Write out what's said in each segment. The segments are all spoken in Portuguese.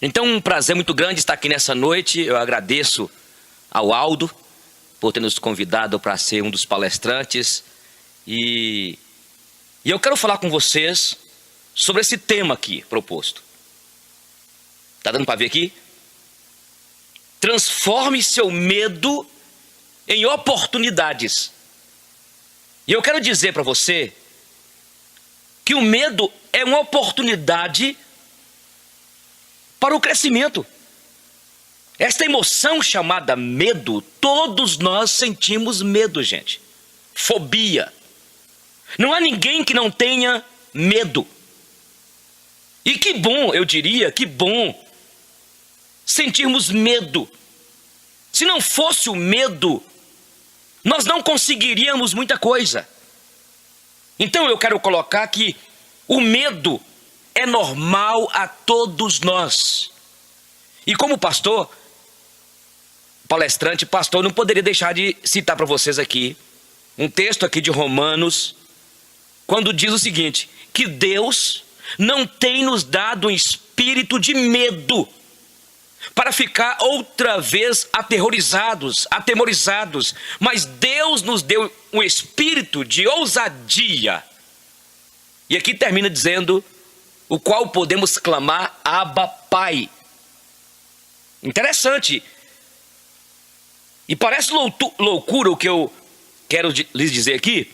Então, um prazer muito grande estar aqui nessa noite. Eu agradeço ao Aldo por ter nos convidado para ser um dos palestrantes. E eu quero falar com vocês sobre esse tema aqui proposto. Tá dando para ver aqui? Transforme seu medo em oportunidades. E eu quero dizer para você que o medo é uma oportunidade para o crescimento. Esta emoção chamada medo, todos nós sentimos medo, gente. Fobia. Não há ninguém que não tenha medo. E que bom, eu diria, que bom sentirmos medo. Se não fosse o medo, nós não conseguiríamos muita coisa. Então eu quero colocar que o medo é normal a todos nós. E como pastor, palestrante, pastor, não poderia deixar de citar para vocês aqui um texto aqui de Romanos, quando diz o seguinte, que Deus não tem nos dado um espírito de medo, para ficar outra vez atemorizados, mas Deus nos deu um espírito de ousadia. E aqui termina dizendo, o qual podemos clamar, Abba, Pai. Interessante. E parece loucura o que eu quero lhes dizer aqui,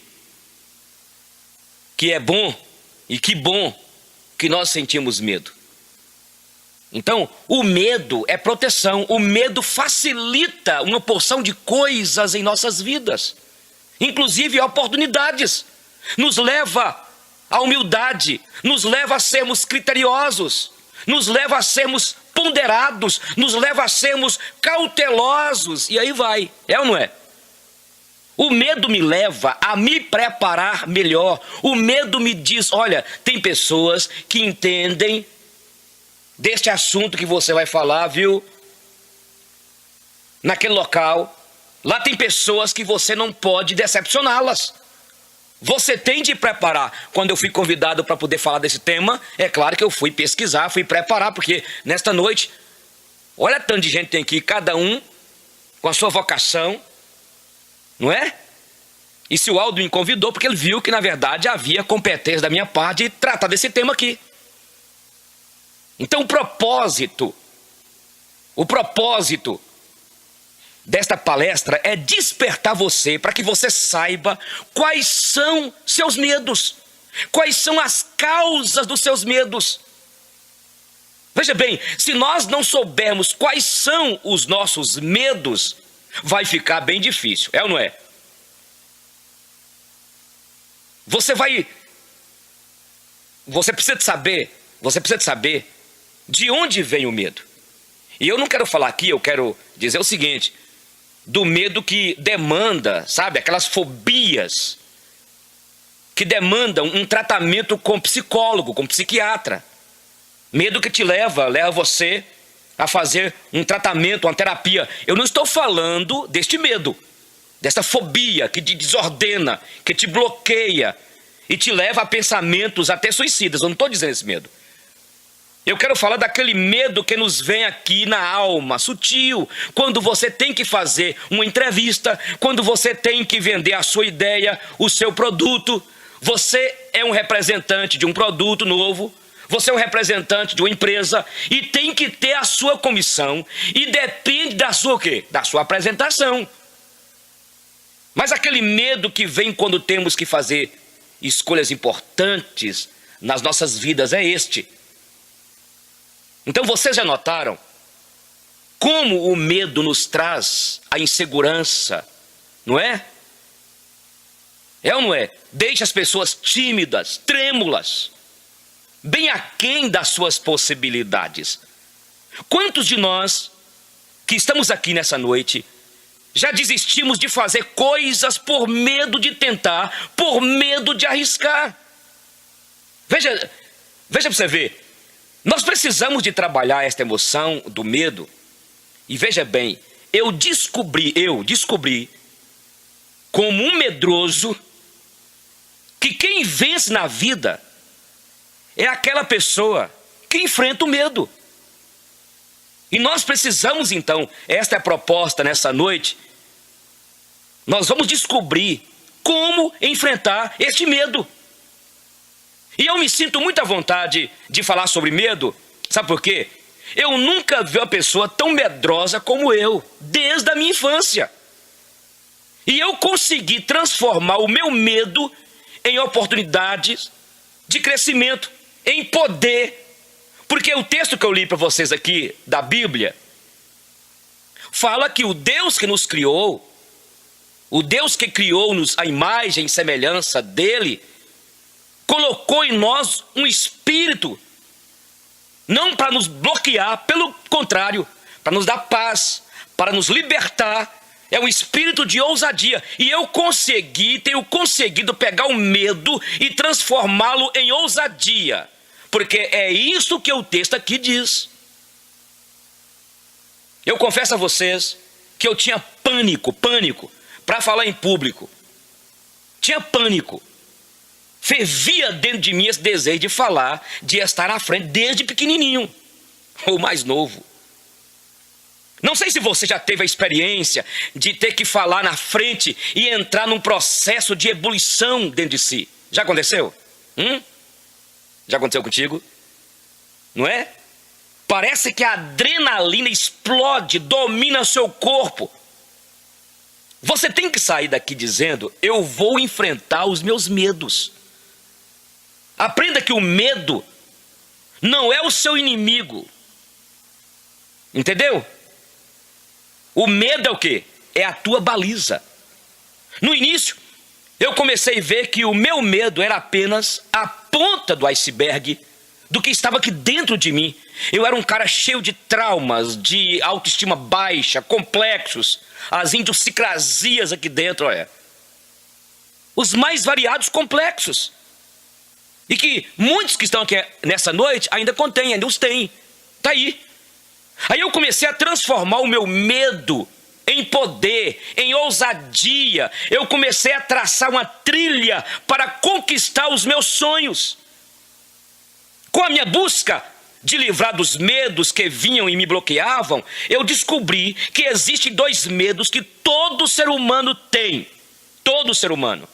que é bom, e que bom que nós sentimos medo. Então, o medo é proteção, o medo facilita uma porção de coisas em nossas vidas, inclusive oportunidades, nos leva à humildade, nos leva a sermos criteriosos, nos leva a sermos ponderados, nos leva a sermos cautelosos, e aí vai, é ou não é? O medo me leva a me preparar melhor, o medo me diz, olha, tem pessoas que entendem deste assunto que você vai falar, viu? Naquele local, lá tem pessoas que você não pode decepcioná-las. Você tem de preparar. Quando eu fui convidado para poder falar desse tema, é claro que eu fui pesquisar, fui preparar, porque nesta noite, olha tanto de gente tem aqui, cada um com a sua vocação, não é? E se o Aldo me convidou, porque ele viu que na verdade havia competência da minha parte de tratar desse tema aqui. Então o propósito desta palestra é despertar você para que você saiba quais são seus medos, quais são as causas dos seus medos. Veja bem, se nós não soubermos quais são os nossos medos, vai ficar bem difícil, é ou não é? Você precisa saber de onde vem o medo. E eu não quero falar aqui, eu quero dizer o seguinte, do medo que demanda, sabe, aquelas fobias que demandam um tratamento com psicólogo, com psiquiatra. Medo que te leva você a fazer um tratamento, uma terapia. Eu não estou falando deste medo, dessa fobia que te desordena, que te bloqueia e te leva a pensamentos até suicidas. Eu não estou dizendo esse medo. Eu quero falar daquele medo que nos vem aqui na alma, sutil, quando você tem que fazer uma entrevista, quando você tem que vender a sua ideia, o seu produto. Você é um representante de um produto novo, você é um representante de uma empresa e tem que ter a sua comissão e depende da sua o quê? Da sua apresentação. Mas aquele medo que vem quando temos que fazer escolhas importantes nas nossas vidas é este. Então vocês já notaram como o medo nos traz a insegurança, não é? É ou não é? Deixa as pessoas tímidas, trêmulas, bem aquém das suas possibilidades. Quantos de nós que estamos aqui nessa noite já desistimos de fazer coisas por medo de tentar, por medo de arriscar? Veja para você ver. Nós precisamos de trabalhar esta emoção do medo. E veja bem, eu descobri como um medroso que quem vence na vida é aquela pessoa que enfrenta o medo. E nós precisamos então, esta é a proposta nessa noite, nós vamos descobrir como enfrentar este medo. E eu me sinto muito à vontade de falar sobre medo, sabe por quê? Eu nunca vi uma pessoa tão medrosa como eu, desde a minha infância. E eu consegui transformar o meu medo em oportunidades de crescimento, em poder. Porque o texto que eu li para vocês aqui da Bíblia fala que o Deus que nos criou, o Deus que criou-nos a imagem e semelhança dele, colocou em nós um espírito, não para nos bloquear, pelo contrário, para nos dar paz, para nos libertar. É um espírito de ousadia. E eu tenho conseguido pegar o medo e transformá-lo em ousadia. Porque é isso que o texto aqui diz. Eu confesso a vocês que eu tinha pânico para falar em público. Tinha pânico. Fervia dentro de mim esse desejo de falar, de estar na frente desde pequenininho, ou mais novo. Não sei se você já teve a experiência de ter que falar na frente e entrar num processo de ebulição dentro de si. Já aconteceu? Já aconteceu contigo? Não é? Parece que a adrenalina explode, domina seu corpo. Você tem que sair daqui dizendo: eu vou enfrentar os meus medos. Aprenda que o medo não é o seu inimigo. Entendeu? O medo é o quê? É a tua baliza. No início, eu comecei a ver que o meu medo era apenas a ponta do iceberg do que estava aqui dentro de mim. Eu era um cara cheio de traumas, de autoestima baixa, complexos, as idiosincrasias aqui dentro, olha. Os mais variados complexos. E que muitos que estão aqui nessa noite ainda contêm, ainda os têm. Está aí. Aí eu comecei a transformar o meu medo em poder, em ousadia. Eu comecei a traçar uma trilha para conquistar os meus sonhos. Com a minha busca de livrar dos medos que vinham e me bloqueavam, eu descobri que existem dois medos que todo ser humano tem. Todo ser humano.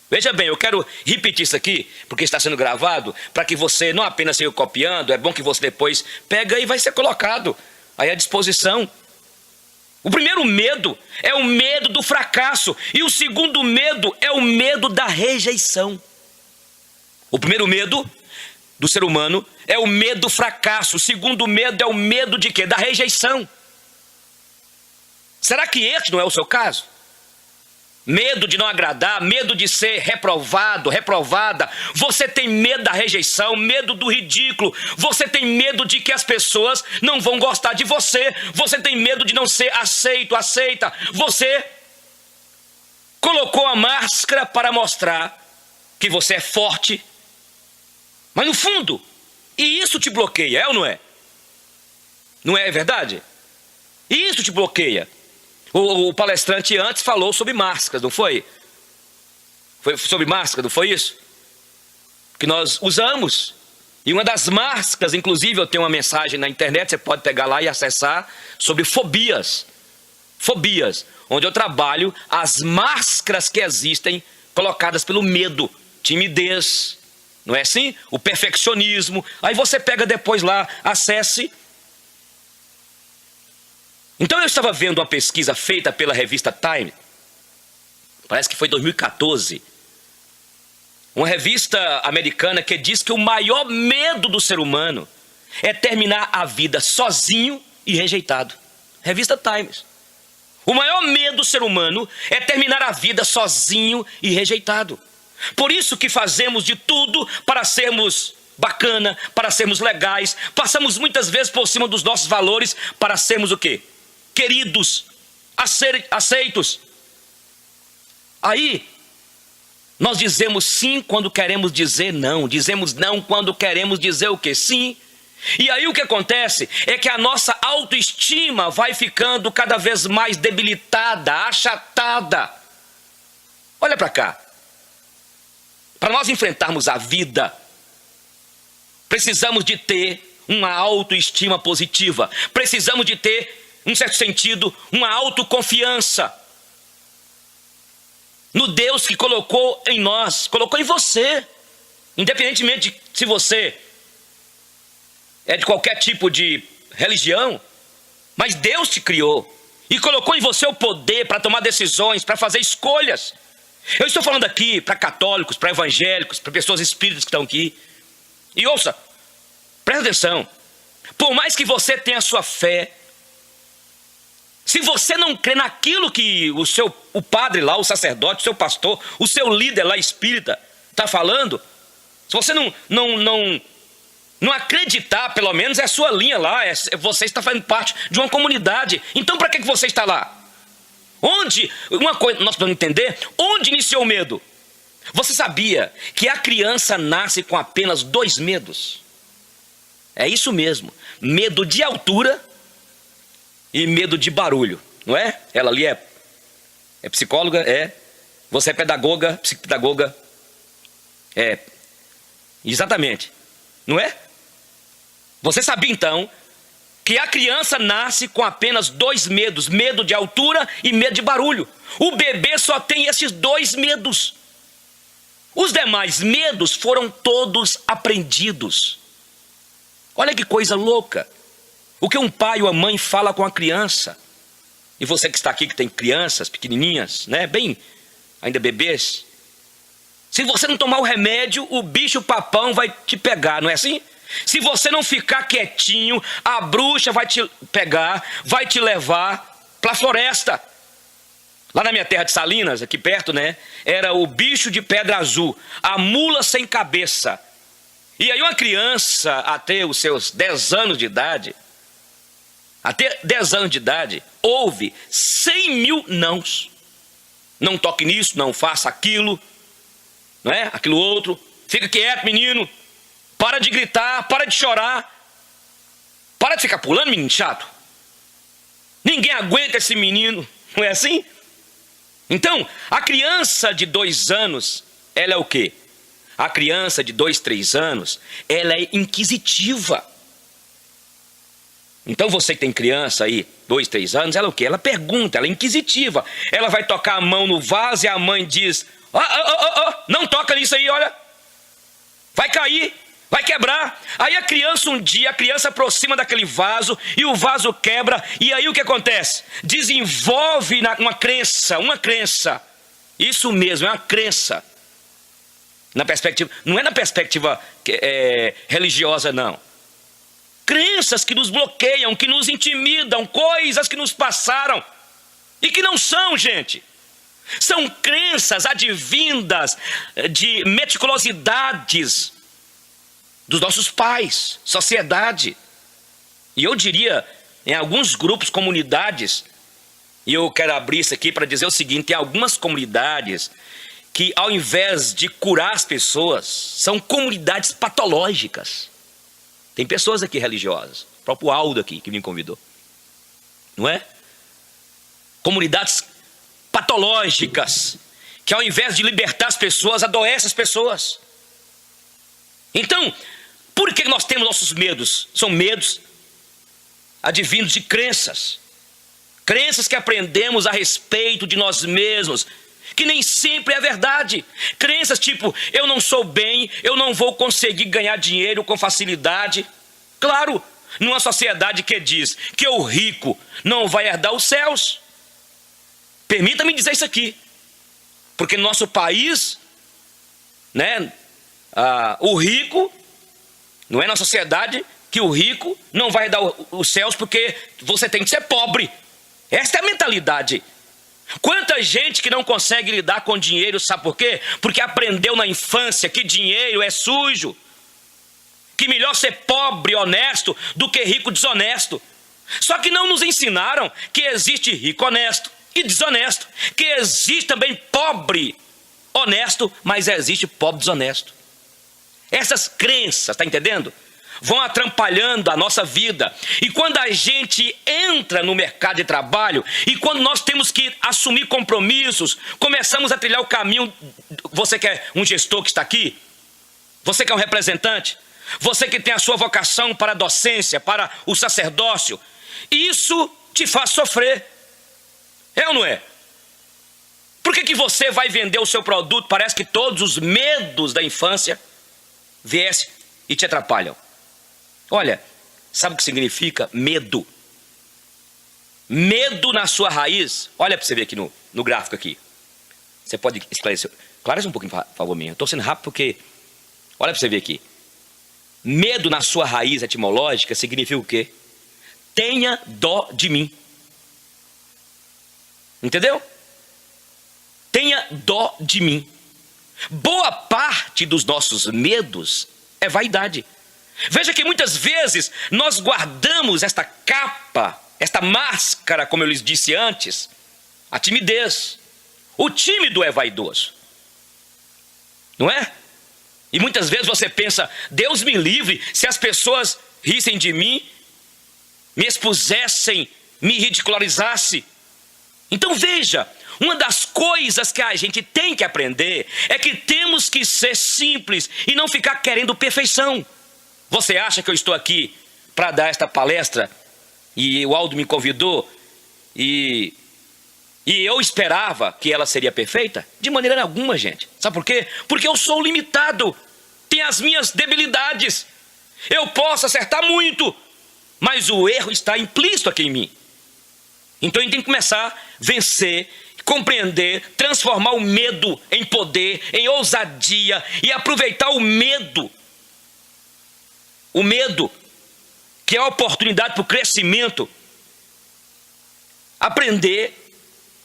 Veja bem, eu quero repetir isso aqui, porque está sendo gravado, para que você não apenas siga copiando, é bom que você depois pega e vai ser colocado aí à disposição. O primeiro medo é o medo do fracasso, e o segundo medo é o medo da rejeição. O primeiro medo do ser humano é o medo do fracasso, o segundo medo é o medo de quê? Da rejeição. Será que esse não é o seu caso? Medo de não agradar, medo de ser reprovado, reprovada. Você tem medo da rejeição, medo do ridículo. Você tem medo de que as pessoas não vão gostar de você. Você tem medo de não ser aceito, aceita. Você colocou a máscara para mostrar que você é forte. Mas no fundo, e isso te bloqueia, é ou não é? Não é verdade? E isso te bloqueia. O palestrante antes falou sobre máscaras, não foi? Foi sobre máscara, não foi isso? Que nós usamos. E uma das máscaras, inclusive eu tenho uma mensagem na internet, você pode pegar lá e acessar, sobre fobias. Fobias, onde eu trabalho as máscaras que existem colocadas pelo medo, timidez, não é assim? O perfeccionismo. Aí você pega depois lá, acesse. Então eu estava vendo uma pesquisa feita pela revista Time, parece que foi 2014, uma revista americana que diz que o maior medo do ser humano é terminar a vida sozinho e rejeitado. Revista Times. O maior medo do ser humano é terminar a vida sozinho e rejeitado. Por isso que fazemos de tudo para sermos bacana, para sermos legais, passamos muitas vezes por cima dos nossos valores para sermos o quê? Queridos, aceitos. Aí, nós dizemos sim quando queremos dizer não. Dizemos não quando queremos dizer o quê? Sim. E aí o que acontece é que a nossa autoestima vai ficando cada vez mais debilitada, achatada. Olha para cá. Para nós enfrentarmos a vida, precisamos de ter uma autoestima positiva. Precisamos de ter, em certo sentido, uma autoconfiança no Deus que colocou em nós, colocou em você. Independentemente de se você é de qualquer tipo de religião, mas Deus te criou e colocou em você o poder para tomar decisões, para fazer escolhas. Eu estou falando aqui para católicos, para evangélicos, para pessoas espíritas que estão aqui. E ouça, presta atenção. Por mais que você tenha a sua fé, se você não crê naquilo que o padre lá, o sacerdote, o seu pastor, o seu líder lá espírita está falando, se você não acreditar, pelo menos é a sua linha lá, você está fazendo parte de uma comunidade. Então para que você está lá? Uma coisa nós podemos entender, onde iniciou o medo? Você sabia que a criança nasce com apenas 2 medos? É isso mesmo, medo de altura e medo de barulho, não é? Ela ali é psicóloga, você é pedagoga, psicopedagoga, exatamente, não é? Você sabia então que a criança nasce com apenas 2 medos, medo de altura e medo de barulho. O bebê só tem esses 2 medos. Os demais medos foram todos aprendidos. Olha que coisa louca. O que um pai ou a mãe fala com a criança. E você que está aqui, que tem crianças pequenininhas, né, bem, ainda bebês. Se você não tomar o remédio, o bicho papão vai te pegar, não é assim? Se você não ficar quietinho, a bruxa vai te pegar, vai te levar para a floresta. Lá na minha terra de Salinas, aqui perto, né, era o bicho de pedra azul, a mula sem cabeça. E aí uma criança, até os seus 10 anos de idade, ouve 100 mil nãos. Não toque nisso, não faça aquilo, não é? Aquilo outro. Fica quieto, menino. Para de gritar, para de chorar. Para de ficar pulando, menino chato. Ninguém aguenta esse menino, não é assim? Então, a criança de 2 anos, ela é o quê? A criança de 2, 3 anos, ela é inquisitiva. Então você que tem criança aí, 2, 3 anos, ela é o quê? Ela pergunta, ela é inquisitiva. Ela vai tocar a mão no vaso e a mãe diz, não toca nisso aí, olha. Vai cair, vai quebrar. Aí um dia a criança aproxima daquele vaso e o vaso quebra. E aí o que acontece? Desenvolve uma crença. Isso mesmo, é uma crença. Na perspectiva, não é na perspectiva religiosa, não. Crenças que nos bloqueiam, que nos intimidam, coisas que nos passaram e que não são, gente. São crenças advindas de meticulosidades dos nossos pais, sociedade. E eu diria, em alguns grupos, comunidades, e eu quero abrir isso aqui para dizer o seguinte, tem algumas comunidades que ao invés de curar as pessoas, são comunidades patológicas. Tem pessoas aqui religiosas, o próprio Aldo aqui que me convidou, não é? Comunidades patológicas, que ao invés de libertar as pessoas, adoecem as pessoas. Então, por que nós temos nossos medos? São medos advindos de crenças. Crenças que aprendemos a respeito de nós mesmos, que nem sempre é verdade. Crenças tipo, eu não sou bem, eu não vou conseguir ganhar dinheiro com facilidade. Claro, numa sociedade que diz que o rico não vai herdar os céus. Permita-me dizer isso aqui, porque no nosso país, né, o rico, não é na sociedade que o rico não vai herdar os céus porque você tem que ser pobre. Esta é a mentalidade. Quanta gente que não consegue lidar com dinheiro, sabe por quê? Porque aprendeu na infância que dinheiro é sujo, que melhor ser pobre honesto do que rico desonesto. Só que não nos ensinaram que existe rico honesto e desonesto, que existe também pobre honesto, mas existe pobre desonesto. Essas crenças, está entendendo? Vão atrapalhando a nossa vida. E quando a gente entra no mercado de trabalho, e quando nós temos que assumir compromissos, começamos a trilhar o caminho. Você que é um gestor que está aqui, você que é um representante, você que tem a sua vocação para a docência, para o sacerdócio, isso te faz sofrer. É ou não é? Por que você vai vender o seu produto? Parece que todos os medos da infância viessem e te atrapalham. Olha, sabe o que significa medo? Medo na sua raiz. Olha para você ver aqui no gráfico aqui. Você pode esclarecer. Esclarece um pouquinho, por favor, minha. Eu estou sendo rápido porque... Olha para você ver aqui. Medo na sua raiz etimológica significa o quê? Tenha dó de mim. Entendeu? Tenha dó de mim. Boa parte dos nossos medos é vaidade. Veja que muitas vezes nós guardamos esta capa, esta máscara, como eu lhes disse antes, a timidez. O tímido é vaidoso, não é? E muitas vezes você pensa, Deus me livre se as pessoas rissem de mim, me expusessem, me ridicularizassem. Então veja, uma das coisas que a gente tem que aprender é que temos que ser simples e não ficar querendo perfeição. Você acha que eu estou aqui para dar esta palestra e o Aldo me convidou e eu esperava que ela seria perfeita? De maneira alguma, gente. Sabe por quê? Porque eu sou limitado, tenho as minhas debilidades. Eu posso acertar muito, mas o erro está implícito aqui em mim. Então a gente tem que começar a vencer, compreender, transformar o medo em poder, em ousadia e aproveitar o medo. O medo, que é a oportunidade para o crescimento. Aprender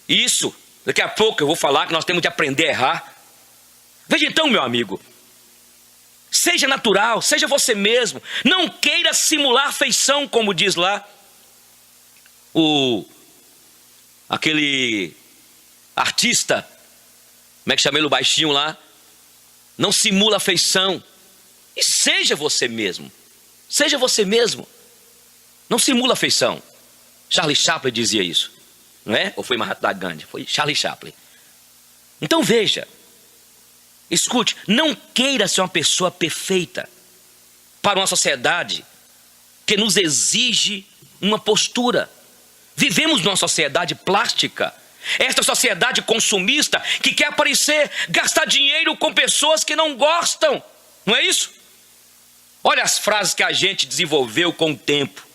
isso. Daqui a pouco eu vou falar que nós temos de aprender a errar. Veja então, meu amigo. Seja natural, seja você mesmo. Não queira simular feição, como diz lá aquele artista, como é que chama ele, o baixinho lá? Não simula feição. E seja você mesmo. Seja você mesmo. Não simula feição. Charlie Chaplin dizia isso, não é? Ou foi Mahatma Gandhi? Foi Charlie Chaplin. Então veja, escute, não queira ser uma pessoa perfeita para uma sociedade que nos exige uma postura. Vivemos numa sociedade plástica. Esta sociedade consumista que quer aparecer, gastar dinheiro com pessoas que não gostam. Não é isso? Olha as frases que a gente desenvolveu com o tempo.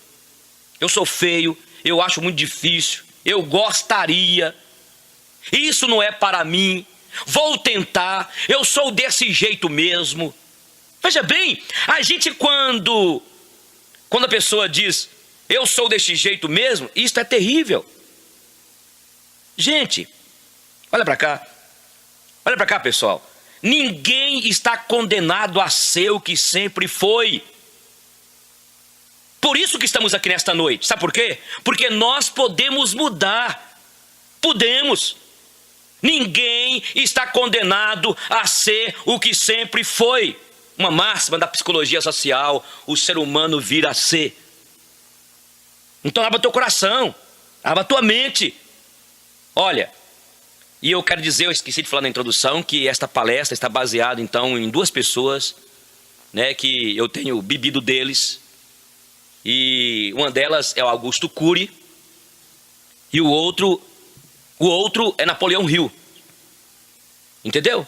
Eu sou feio, eu acho muito difícil, eu gostaria, isso não é para mim, vou tentar, eu sou desse jeito mesmo. Veja bem, a gente quando a pessoa diz, eu sou desse jeito mesmo, isso é terrível. Gente, olha para cá pessoal. Ninguém está condenado a ser o que sempre foi. Por isso que estamos aqui nesta noite. Sabe por quê? Porque nós podemos mudar. Podemos. Ninguém está condenado a ser o que sempre foi. Uma máxima da psicologia social. O ser humano vira a ser. Então abra teu coração. Abra tua mente. Olha, e eu quero dizer, eu esqueci de falar na introdução, que esta palestra está baseada então em duas pessoas, né, que eu tenho bebido deles. E uma delas é o Augusto Cury e o outro é Napoleão Hill. Entendeu?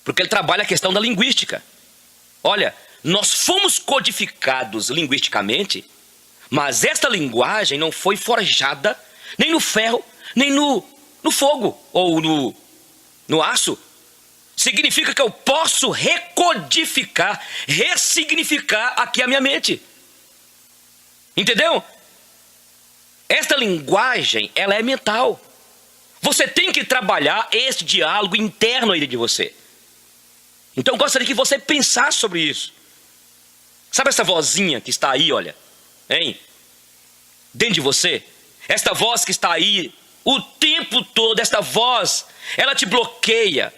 Porque ele trabalha a questão da linguística. Olha, nós fomos codificados linguisticamente, mas esta linguagem não foi forjada nem no ferro, nem no fogo ou no aço. Significa que eu posso recodificar, ressignificar aqui a minha mente. Entendeu? Esta linguagem, ela é mental. Você tem que trabalhar esse diálogo interno aí de você. Então eu gostaria que você pensasse sobre isso. Sabe essa vozinha que está aí, olha, hein? Dentro de você? Esta voz que está aí o tempo todo, esta voz, ela te bloqueia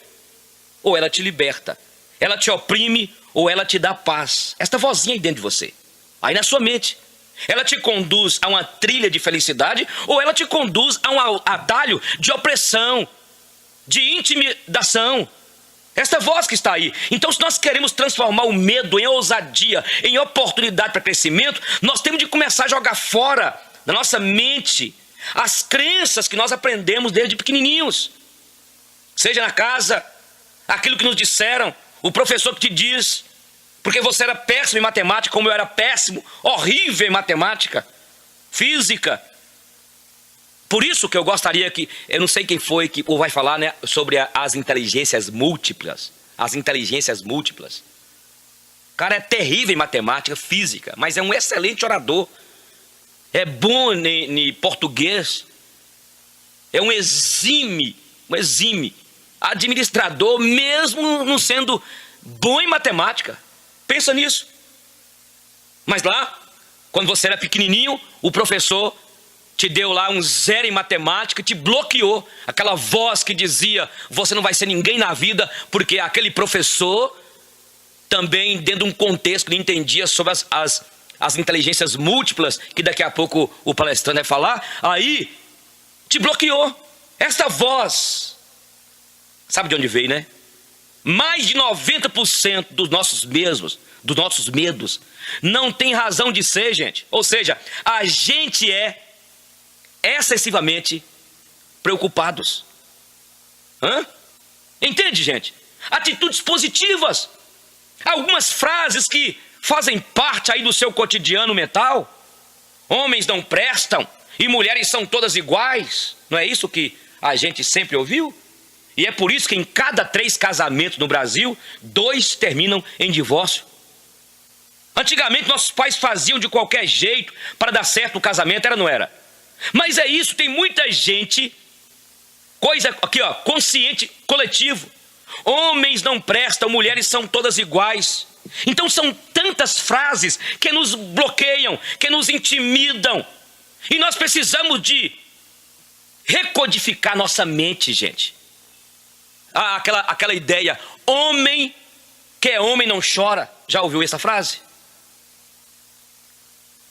ou ela te liberta. Ela te oprime ou ela te dá paz. Esta vozinha aí dentro de você, aí na sua mente. Ela te conduz a uma trilha de felicidade ou ela te conduz a um atalho de opressão, de intimidação. Esta voz que está aí. Então, se nós queremos transformar o medo em ousadia, em oportunidade para crescimento, nós temos de começar a jogar fora da nossa mente as crenças que nós aprendemos desde pequenininhos. Seja na casa, aquilo que nos disseram, o professor que te diz, porque você era péssimo em matemática, como eu era péssimo, horrível em matemática, física. Por isso que eu gostaria que, eu não sei quem foi que vai falar, né, sobre as inteligências múltiplas. As inteligências múltiplas. O cara é terrível em matemática, física, mas é um excelente orador. É bom em português. É um exímio administrador, mesmo não sendo bom em matemática. Pensa nisso. Mas lá, quando você era pequenininho, o professor te deu lá um 0 em matemática, te bloqueou. Aquela voz que dizia, você não vai ser ninguém na vida, porque aquele professor também, dentro de um contexto que não entendia sobre as inteligências múltiplas, que daqui a pouco o palestrante vai falar, aí te bloqueou. Esta voz, sabe de onde veio, né? Mais de 90% dos nossos medos não tem razão de ser, gente. Ou seja, a gente é excessivamente preocupados. Entende, gente? Atitudes positivas. Algumas frases que fazem parte aí do seu cotidiano mental. Homens não prestam e mulheres são todas iguais. Não é isso que a gente sempre ouviu? E é por isso que em cada 3 casamentos no Brasil, 2 terminam em divórcio. Antigamente nossos pais faziam de qualquer jeito para dar certo no casamento, era ou não era? Mas é isso, tem muita gente, coisa aqui ó, consciente, coletivo. Homens não prestam, mulheres são todas iguais. Então são tantas frases que nos bloqueiam, que nos intimidam. E nós precisamos de recodificar nossa mente, gente. Aquela ideia, homem que é homem não chora. Já ouviu essa frase?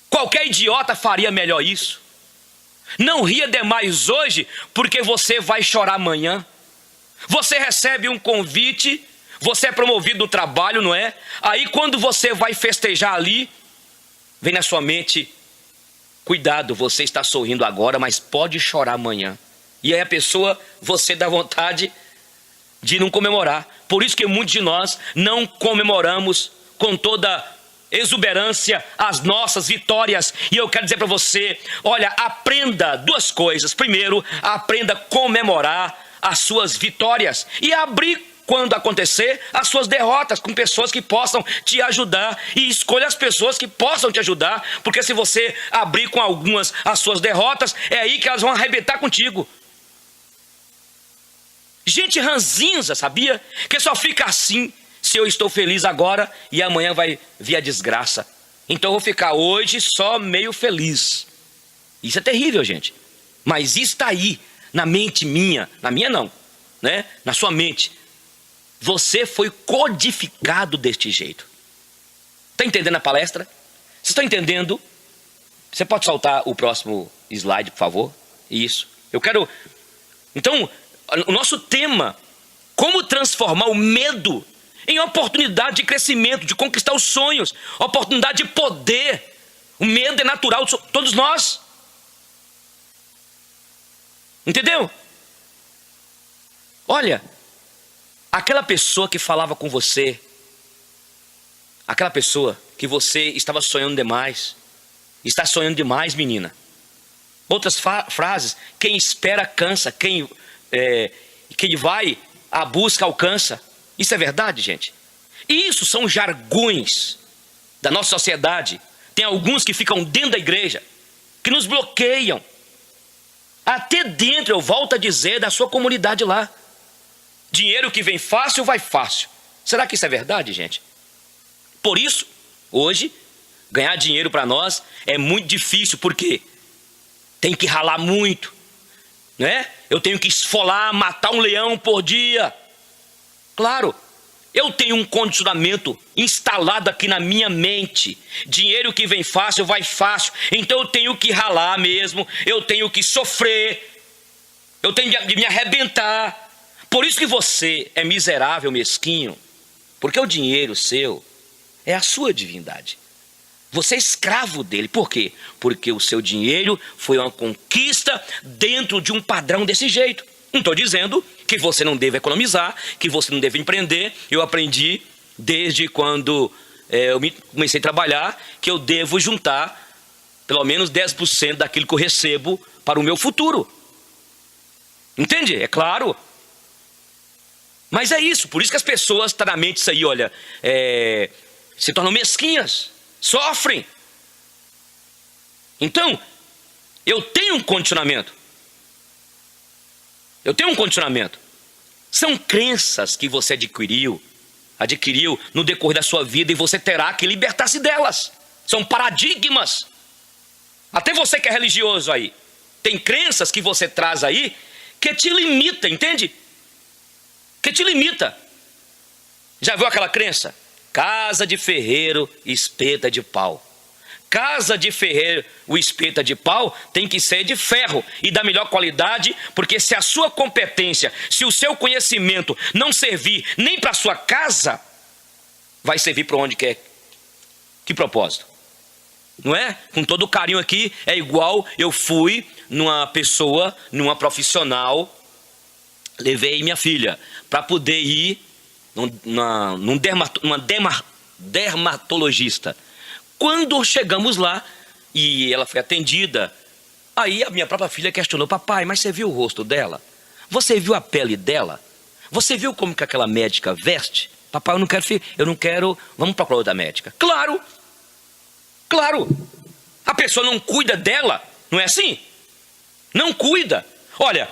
Qualquer idiota faria melhor isso. Não ria demais hoje, porque você vai chorar amanhã. Você recebe um convite, você é promovido no trabalho, não é? Aí quando você vai festejar ali, vem na sua mente, cuidado, você está sorrindo agora, mas pode chorar amanhã. E aí a pessoa, você dá vontade de não comemorar. Por isso que muitos de nós não comemoramos com toda exuberância as nossas vitórias. E eu quero dizer para você, olha, aprenda 2 coisas. Primeiro, aprenda a comemorar as suas vitórias e abrir, quando acontecer, as suas derrotas com pessoas que possam te ajudar. E escolha as pessoas que possam te ajudar, porque se você abrir com algumas as suas derrotas, é aí que elas vão arrebentar contigo. Gente ranzinza, sabia? Que só fica assim se eu estou feliz agora e amanhã vai vir a desgraça. Então eu vou ficar hoje só meio feliz. Isso é terrível, gente. Mas isso está aí, na mente minha. Na minha não, né? Na sua mente. Você foi codificado deste jeito. Está entendendo a palestra? Vocês estão entendendo? Você pode soltar o próximo slide, por favor? Isso. Eu quero... Então, o nosso tema, como transformar o medo em oportunidade de crescimento, de conquistar os sonhos, oportunidade de poder. O medo é natural de todos nós. Entendeu? Olha, aquela pessoa que falava com você, aquela pessoa que você estava sonhando demais, está sonhando demais, menina. Outras frases, quem espera cansa, quem vai à busca alcança. Isso é verdade, gente? E isso são jargões da nossa sociedade. Tem alguns que ficam dentro da igreja, que nos bloqueiam. Até dentro, eu volto a dizer, da sua comunidade lá. Dinheiro que vem fácil, vai fácil. Será que isso é verdade, gente? Por isso, hoje, ganhar dinheiro para nós é muito difícil, porque tem que ralar muito, né? Eu tenho que esfolar, matar um leão por dia. Claro, eu tenho um condicionamento instalado aqui na minha mente. Dinheiro que vem fácil, vai fácil. Então eu tenho que ralar mesmo, eu tenho que sofrer, eu tenho de me arrebentar Por isso que você é miserável, mesquinho, porque o dinheiro seu é a sua divindade. Você é escravo dele. Por quê? Porque o seu dinheiro foi uma conquista dentro de um padrão desse jeito. Não estou dizendo que você não deve economizar, que você não deve empreender. Eu aprendi desde quando eu comecei a trabalhar que eu devo juntar pelo menos 10% daquilo que eu recebo para o meu futuro. Entende? É claro. Mas é isso, por isso que as pessoas estão na mente isso aí, olha, se tornam mesquinhas, sofrem. Então, eu tenho um condicionamento. São crenças que você adquiriu no decorrer da sua vida e você terá que libertar-se delas. São paradigmas. Até você que é religioso aí, tem crenças que você traz aí que te limita, entende? Que te limita. Já viu aquela crença? Casa de ferreiro, espeta de pau. Casa de ferreiro, o espeta de pau tem que ser de ferro e da melhor qualidade, porque se a sua competência, se o seu conhecimento não servir nem para a sua casa, vai servir para onde quer. Que propósito? Não é? Com todo o carinho aqui, é igual eu fui numa pessoa, numa profissional, levei minha filha para poder ir numa dermatologista. Quando chegamos lá e ela foi atendida, aí a minha própria filha questionou: papai, mas você viu o rosto dela? Você viu a pele dela? Você viu como que aquela médica veste? Papai, eu não quero, vamos procurar outra médica. Claro, a pessoa não cuida dela, não é assim? Não cuida. Olha,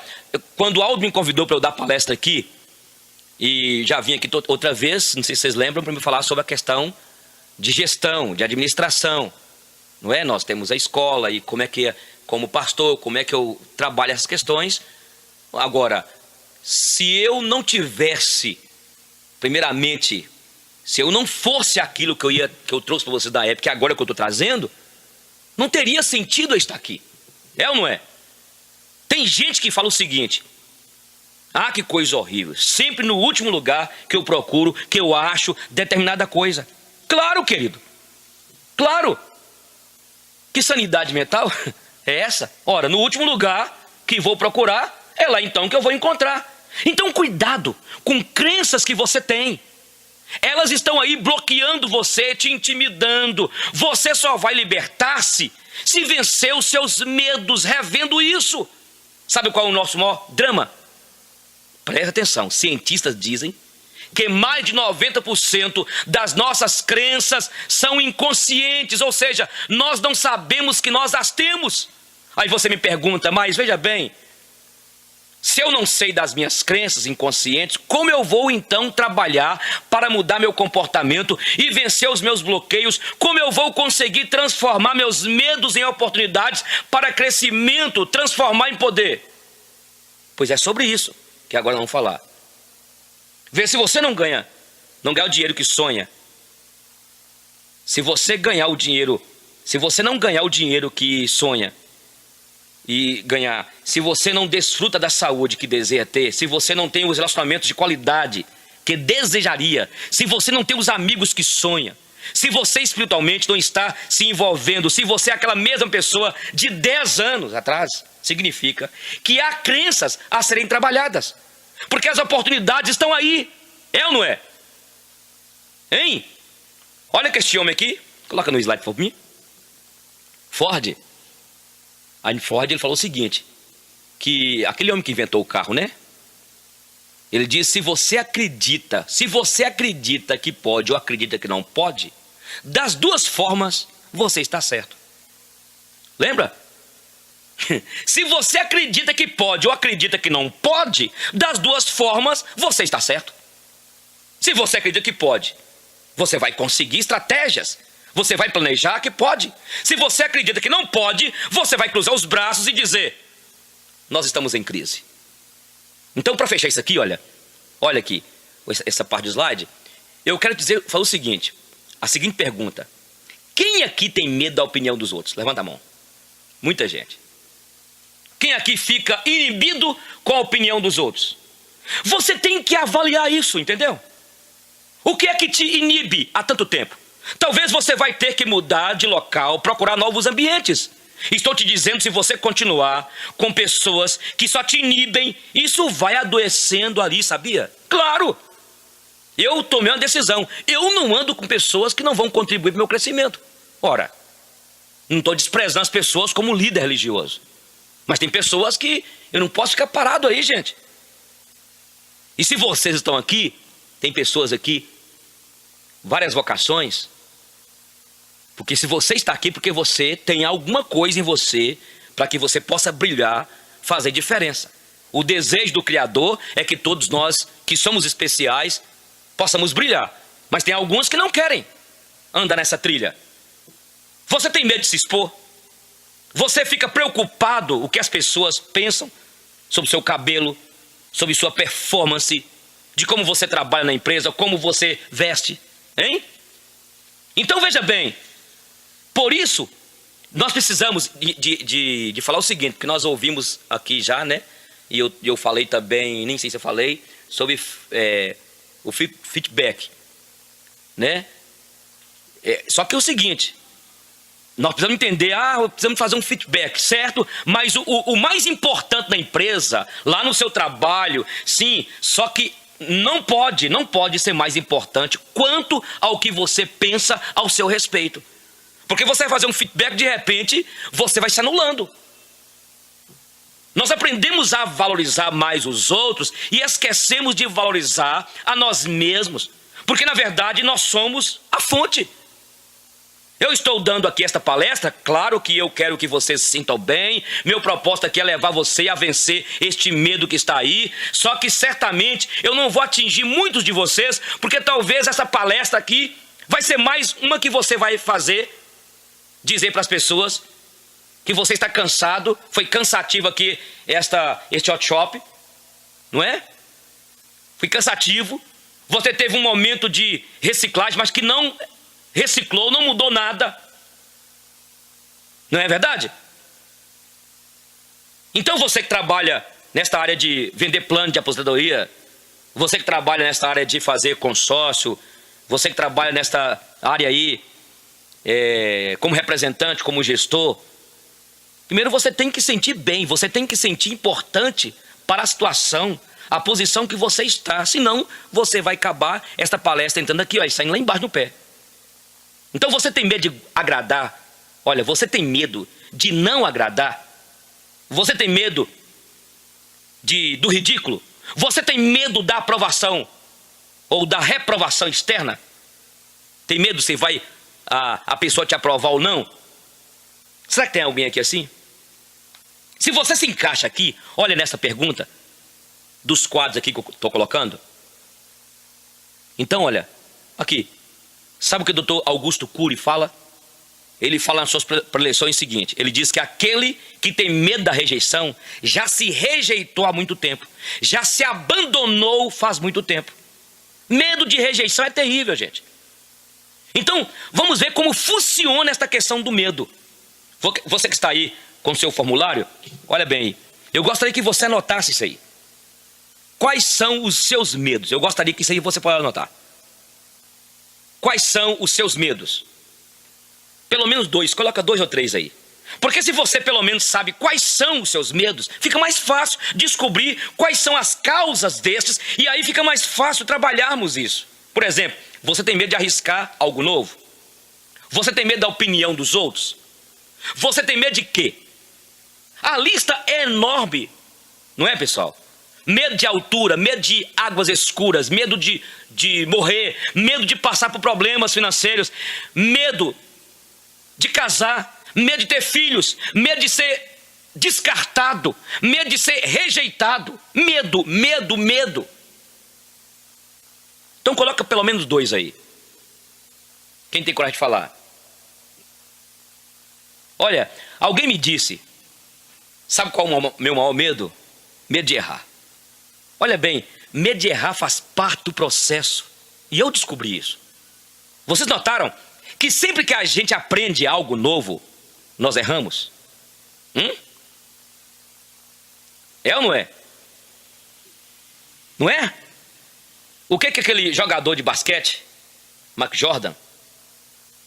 quando o Aldo me convidou para eu dar palestra aqui, e já vim aqui outra vez, não sei se vocês lembram, para me falar sobre a questão de gestão, de administração, não é? Nós temos a escola e como é que, como pastor, como é que eu trabalho essas questões. Agora, se eu não tivesse, primeiramente, se eu não fosse aquilo que eu trouxe para vocês da época, e agora que eu estou trazendo, não teria sentido eu estar aqui. É ou não é? Tem gente que fala o seguinte: ah, que coisa horrível, sempre no último lugar que eu procuro, que eu acho determinada coisa. Claro, querido, claro. Que sanidade mental é essa? Ora, no último lugar que vou procurar, é lá então que eu vou encontrar. Então cuidado com crenças que você tem. Elas estão aí bloqueando você, te intimidando. Você só vai libertar-se se vencer os seus medos revendo isso. Sabe qual é o nosso maior drama? Presta atenção, cientistas dizem que mais de 90% das nossas crenças são inconscientes, ou seja, nós não sabemos que nós as temos. Aí você me pergunta: mas veja bem, se eu não sei das minhas crenças inconscientes, como eu vou então trabalhar para mudar meu comportamento e vencer os meus bloqueios? Como eu vou conseguir transformar meus medos em oportunidades para crescimento, transformar em poder? Pois é sobre isso que agora vamos falar. Vê, se você não ganha o dinheiro que sonha, se você não ganhar o dinheiro que sonha e ganhar, se você não desfruta da saúde que deseja ter, se você não tem os relacionamentos de qualidade que desejaria, se você não tem os amigos que sonha, se você espiritualmente não está se envolvendo, se você é aquela mesma pessoa de 10 anos atrás, significa que há crenças a serem trabalhadas, porque as oportunidades estão aí. É ou não é? Hein? Olha que este homem aqui, coloca no slide para mim. Ford. Aí Ford, ele falou o seguinte, que aquele homem que inventou o carro, né? Ele disse: se você acredita que pode ou acredita que não pode, das duas formas você está certo. Lembra? Se você acredita que pode ou acredita que não pode, das duas formas você está certo. Se você acredita que pode, você vai conseguir estratégias, você vai planejar que pode. Se você acredita que não pode, você vai cruzar os braços e dizer: nós estamos em crise. Então, para fechar isso aqui, olha aqui, essa parte do slide, eu quero falar o seguinte, a seguinte pergunta: quem aqui tem medo da opinião dos outros? Levanta a mão. Muita gente. Quem aqui fica inibido com a opinião dos outros? Você tem que avaliar isso, entendeu? O que é que te inibe há tanto tempo? Talvez você vai ter que mudar de local, procurar novos ambientes. Estou te dizendo, se você continuar com pessoas que só te inibem, isso vai adoecendo ali, sabia? Claro! Eu tomei uma decisão. Eu não ando com pessoas que não vão contribuir para o meu crescimento. Ora, não estou desprezando as pessoas como líder religioso. Mas tem pessoas que eu não posso ficar parado aí, gente. E se vocês estão aqui, tem pessoas aqui, várias vocações. Porque se você está aqui, porque você tem alguma coisa em você para que você possa brilhar, fazer diferença. O desejo do Criador é que todos nós que somos especiais possamos brilhar. Mas tem alguns que não querem andar nessa trilha. Você tem medo de se expor? Você fica preocupado o que as pessoas pensam sobre o seu cabelo, sobre sua performance, de como você trabalha na empresa, como você veste, hein? Então veja bem, por isso, nós precisamos de falar o seguinte, porque nós ouvimos aqui já, né? E eu falei também, nem sei se eu falei, sobre o feedback, né? Só que é o seguinte, nós precisamos entender, precisamos fazer um feedback, certo? Mas o mais importante da empresa, lá no seu trabalho, sim, só que não pode ser mais importante quanto ao que você pensa ao seu respeito. Porque você vai fazer um feedback, de repente, você vai se anulando. Nós aprendemos a valorizar mais os outros e esquecemos de valorizar a nós mesmos. Porque, na verdade, nós somos a fonte. Eu estou dando aqui esta palestra, claro que eu quero que vocês se sintam bem. Meu propósito aqui é levar você a vencer este medo que está aí. Só que, certamente, eu não vou atingir muitos de vocês, porque talvez essa palestra aqui vai ser mais uma que você vai fazer. Dizer para as pessoas que você está cansado, foi cansativo aqui este workshop, não é? Foi cansativo, você teve um momento de reciclagem, mas que não reciclou, não mudou nada. Não é verdade? Então você que trabalha nesta área de vender plano de aposentadoria, você que trabalha nesta área de fazer consórcio, você que trabalha nesta área aí, como representante, como gestor, primeiro você tem que sentir bem, você tem que sentir importante para a situação, a posição que você está, senão você vai acabar esta palestra entrando aqui, ó, e saindo lá embaixo no pé. Então você tem medo de agradar, olha, você tem medo de não agradar, você tem medo do ridículo, você tem medo da aprovação ou da reprovação externa, tem medo se vai a pessoa te aprovar ou não? Será que tem alguém aqui assim? Se você se encaixa aqui, olha nessa pergunta dos quadros aqui que eu estou colocando. Então, olha, aqui. Sabe o que o doutor Augusto Cury fala? Ele fala nas suas preleções o seguinte, ele diz que aquele que tem medo da rejeição já se rejeitou há muito tempo, já se abandonou faz muito tempo. Medo de rejeição é terrível, gente. Então, vamos ver como funciona esta questão do medo. Você que está aí com o seu formulário, olha bem aí. Eu gostaria que você anotasse isso aí. Quais são os seus medos? Eu gostaria que isso aí você pudesse anotar. Quais são os seus medos? Pelo menos 2, coloca 2 ou 3 aí. Porque se você pelo menos sabe quais são os seus medos, fica mais fácil descobrir quais são as causas destes, e aí fica mais fácil trabalharmos isso. Por exemplo, você tem medo de arriscar algo novo? Você tem medo da opinião dos outros? Você tem medo de quê? A lista é enorme, não é, pessoal? Medo de altura, medo de águas escuras, medo de morrer, medo de passar por problemas financeiros, medo de casar, medo de ter filhos, medo de ser descartado, medo de ser rejeitado, medo. Então coloca pelo menos 2 aí. Quem tem coragem de falar? Olha, alguém me disse, sabe qual é o meu maior medo? Medo de errar. Olha bem, medo de errar faz parte do processo. E eu descobri isso. Vocês notaram que sempre que a gente aprende algo novo, nós erramos? É ou não é? Não é? O que aquele jogador de basquete, Michael Jordan,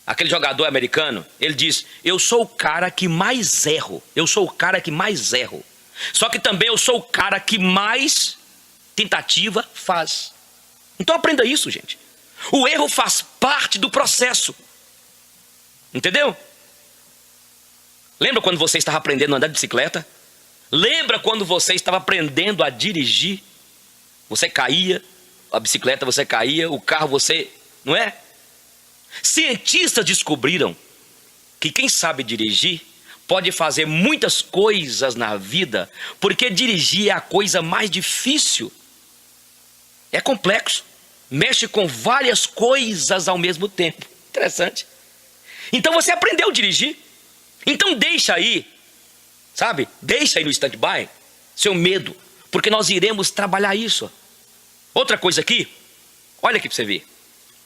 aquele jogador americano, ele diz: eu sou o cara que mais erro. Eu sou o cara que mais erro. Só que também eu sou o cara que mais tentativa faz. Então aprenda isso, gente. O erro faz parte do processo. Entendeu? Lembra quando você estava aprendendo a andar de bicicleta? Lembra quando você estava aprendendo a dirigir? Você caía, a bicicleta você caía, o carro você... Não é? Cientistas descobriram que quem sabe dirigir pode fazer muitas coisas na vida, porque dirigir é a coisa mais difícil. É complexo. Mexe com várias coisas ao mesmo tempo. Interessante. Então você aprendeu a dirigir. Então deixa aí, sabe? Deixa aí no stand-by seu medo, porque nós iremos trabalhar isso. Outra coisa aqui, olha aqui para você ver.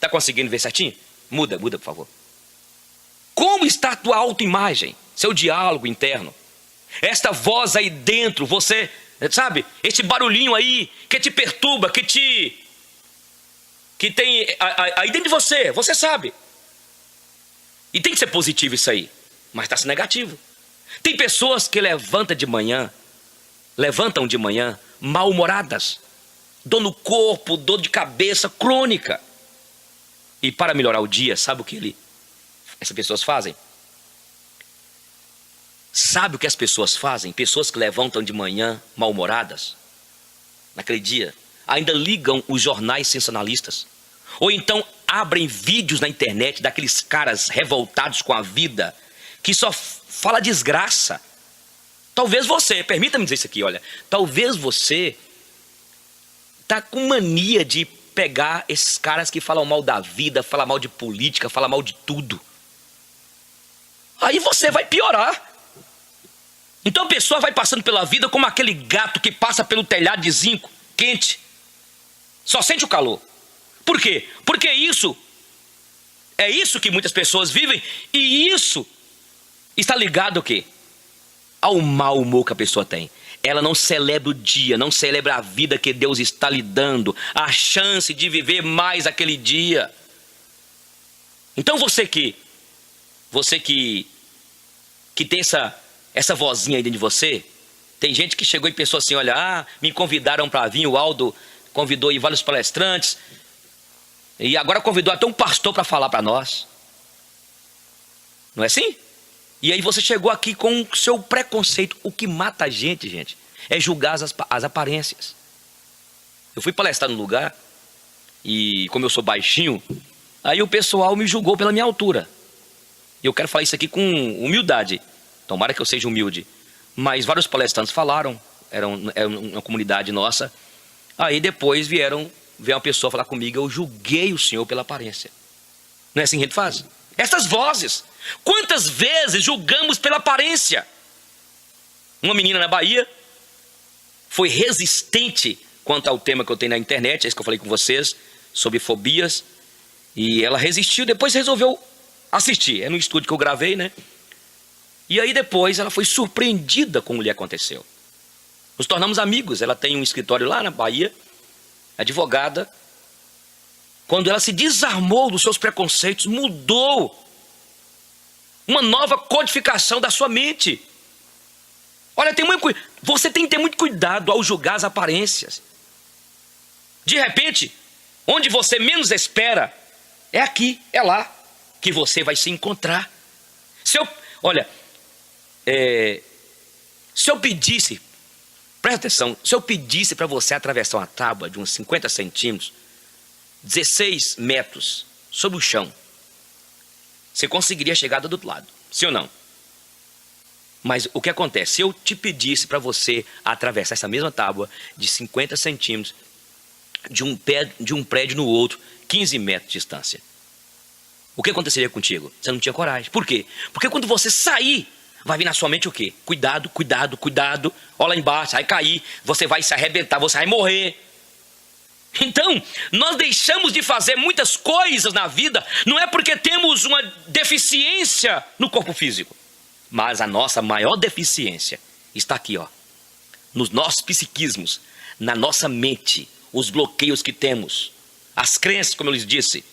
Tá conseguindo ver certinho? Muda, por favor. Como está a tua autoimagem? Seu diálogo interno. Esta voz aí dentro, você, sabe? Esse barulhinho aí que te perturba, que tem aí dentro de você, você sabe. E tem que ser positivo isso aí, mas está sendo negativo. Tem pessoas que levantam de manhã mal-humoradas, dor no corpo, dor de cabeça crônica. E para melhorar o dia, sabe o que essas pessoas fazem? Sabe o que as pessoas fazem? Pessoas que levantam de manhã mal-humoradas, naquele dia, ainda ligam os jornais sensacionalistas. Ou então abrem vídeos na internet daqueles caras revoltados com a vida, que só fala desgraça. Talvez você, permita-me dizer isso aqui, olha. Talvez você está com mania de pegar esses caras que falam mal da vida, falam mal de política, falam mal de tudo. Aí você vai piorar. Então a pessoa vai passando pela vida como aquele gato que passa pelo telhado de zinco, quente. Só sente o calor. Por quê? Porque é isso que muitas pessoas vivem, e isso está ligado ao quê? Ao mau humor que a pessoa tem. Ela não celebra o dia, não celebra a vida que Deus está lhe dando, a chance de viver mais aquele dia. Então você que tem essa vozinha aí dentro de você, tem gente que chegou e pensou assim, olha, me convidaram para vir, o Aldo convidou aí vários palestrantes, e agora convidou até um pastor para falar para nós. Não é assim? E aí você chegou aqui com o seu preconceito. O que mata a gente, é julgar as aparências. Eu fui palestrar num lugar, e como eu sou baixinho, aí o pessoal me julgou pela minha altura. E eu quero falar isso aqui com humildade. Tomara que eu seja humilde. Mas vários palestrantes falaram, era uma comunidade nossa. Aí depois veio uma pessoa falar comigo, eu julguei o senhor pela aparência. Não é assim que a gente faz? Essas vozes. Quantas vezes julgamos pela aparência? Uma menina na Bahia foi resistente quanto ao tema que eu tenho na internet, esse que eu falei com vocês, sobre fobias. E ela resistiu, depois resolveu assistir. É no estúdio que eu gravei, né? E aí depois ela foi surpreendida com o que lhe aconteceu. Nos tornamos amigos. Ela tem um escritório lá na Bahia, advogada. Quando ela se desarmou dos seus preconceitos, mudou. Uma nova codificação da sua mente. Olha, você tem que ter muito cuidado ao julgar as aparências. De repente, onde você menos espera, é aqui, é lá, que você vai se encontrar. Se eu pedisse, presta atenção, se eu pedisse para você atravessar uma tábua de uns 50 centímetros, 16 metros, sobre o chão, você conseguiria chegar do outro lado, sim ou não? Mas o que acontece? Se eu te pedisse para você atravessar essa mesma tábua de 50 centímetros, de um prédio no outro, 15 metros de distância, o que aconteceria contigo? Você não tinha coragem. Por quê? Porque quando você sair, vai vir na sua mente o quê? Cuidado, cuidado, cuidado. Olha lá embaixo, vai cair, você vai se arrebentar, você vai morrer. Então, nós deixamos de fazer muitas coisas na vida, não é porque temos uma deficiência no corpo físico, mas a nossa maior deficiência está aqui, nos nossos psiquismos, na nossa mente, os bloqueios que temos, as crenças, como eu lhes disse.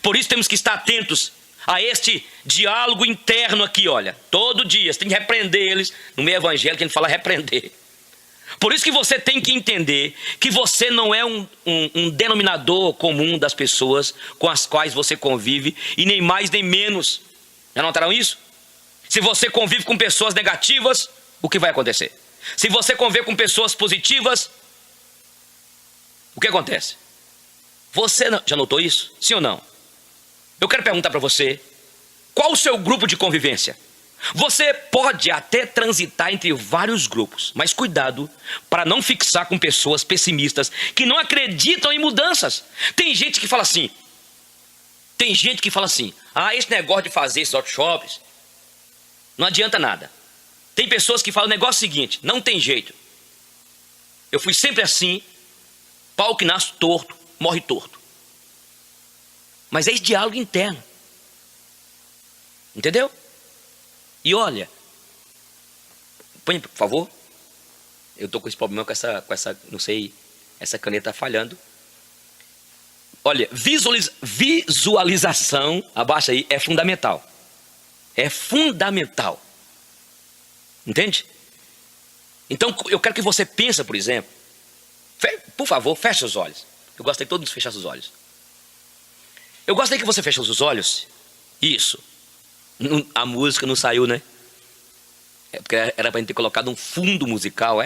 Por isso temos que estar atentos a este diálogo interno aqui, olha. Todo dia você tem que repreender eles. No meio evangélico a gente fala repreender. Por isso que você tem que entender que você não é um denominador comum das pessoas com as quais você convive, e nem mais nem menos. Já notaram isso? Se você convive com pessoas negativas, o que vai acontecer? Se você convive com pessoas positivas, o que acontece? Você já notou isso? Sim ou não? Eu quero perguntar para você, qual o seu grupo de convivência? Você pode até transitar entre vários grupos, mas cuidado para não fixar com pessoas pessimistas que não acreditam em mudanças. Tem gente que fala assim, esse negócio de fazer esses workshops não adianta nada. Tem pessoas que falam o negócio seguinte, não tem jeito. Eu fui sempre assim, pau que nasce torto, morre torto. Mas é esse diálogo interno. Entendeu? E olha, põe por favor. Eu estou com esse problema com essa, não sei, essa caneta falhando. Olha, visualização, abaixa aí, é fundamental. É fundamental. Entende? Então eu quero que você pense, por exemplo, por favor, feche os olhos. Eu gostaria que todos fechassem os olhos. Eu gostaria que você fechasse os olhos. Isso. A música não saiu, né? É porque era pra gente ter colocado um fundo musical.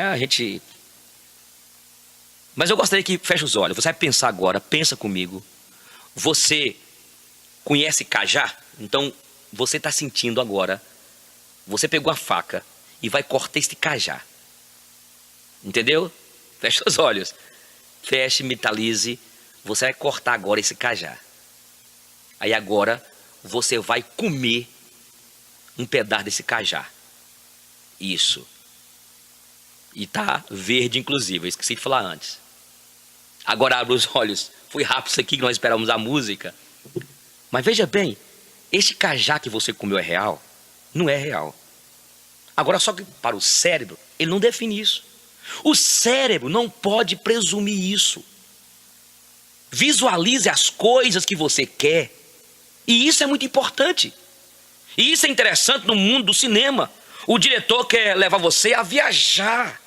Mas eu gostaria que feche os olhos. Você vai pensar agora, pensa comigo. Você conhece cajá? Então você está sentindo agora. Você pegou a faca e vai cortar este cajá. Entendeu? Feche os olhos. Feche, mentalize. Você vai cortar agora esse cajá. Aí agora você vai comer um pedaço desse cajá. Isso. E tá verde, inclusive. Eu esqueci de falar antes. Agora abre os olhos. Foi rápido isso aqui que nós esperamos a música. Mas veja bem, este cajá que você comeu é real? Não é real. Agora só que para o cérebro, ele não define isso. O cérebro não pode presumir isso. Visualize as coisas que você quer. E isso é muito importante. E isso é interessante no mundo do cinema. O diretor quer levar você a viajar,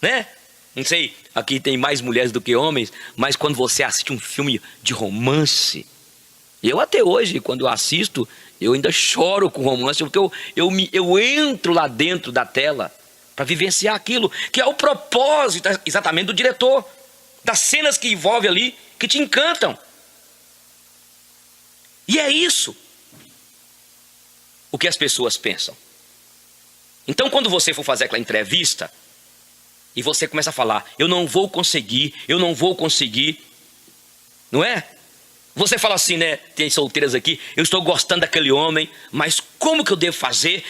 né? Não sei, aqui tem mais mulheres do que homens, mas quando você assiste um filme de romance, eu até hoje, quando eu assisto, eu ainda choro com romance, porque eu entro lá dentro da tela para vivenciar aquilo, que é o propósito exatamente do diretor, das cenas que envolve ali, que te encantam. E é isso o que as pessoas pensam. Então quando você for fazer aquela entrevista e você começa a falar, eu não vou conseguir, não é? Você fala assim, né? Tem solteiras aqui, eu estou gostando daquele homem, mas como que eu devo fazer?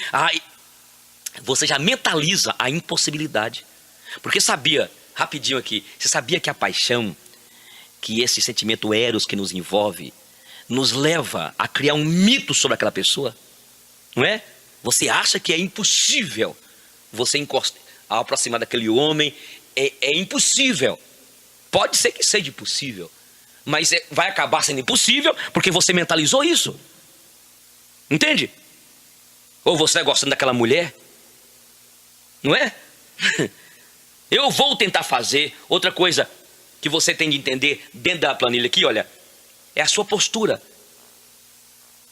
Você já mentaliza a impossibilidade. Porque sabia, rapidinho aqui, você sabia que a paixão, que esse sentimento eros que nos envolve, nos leva a criar um mito sobre aquela pessoa? Não é? Você acha que é impossível você ao aproximar daquele homem, é impossível. Pode ser que seja impossível, mas vai acabar sendo impossível porque você mentalizou isso. Entende? Ou você está gostando daquela mulher, não é? Eu vou tentar fazer. Outra coisa que você tem de entender dentro da planilha aqui, olha, é a sua postura.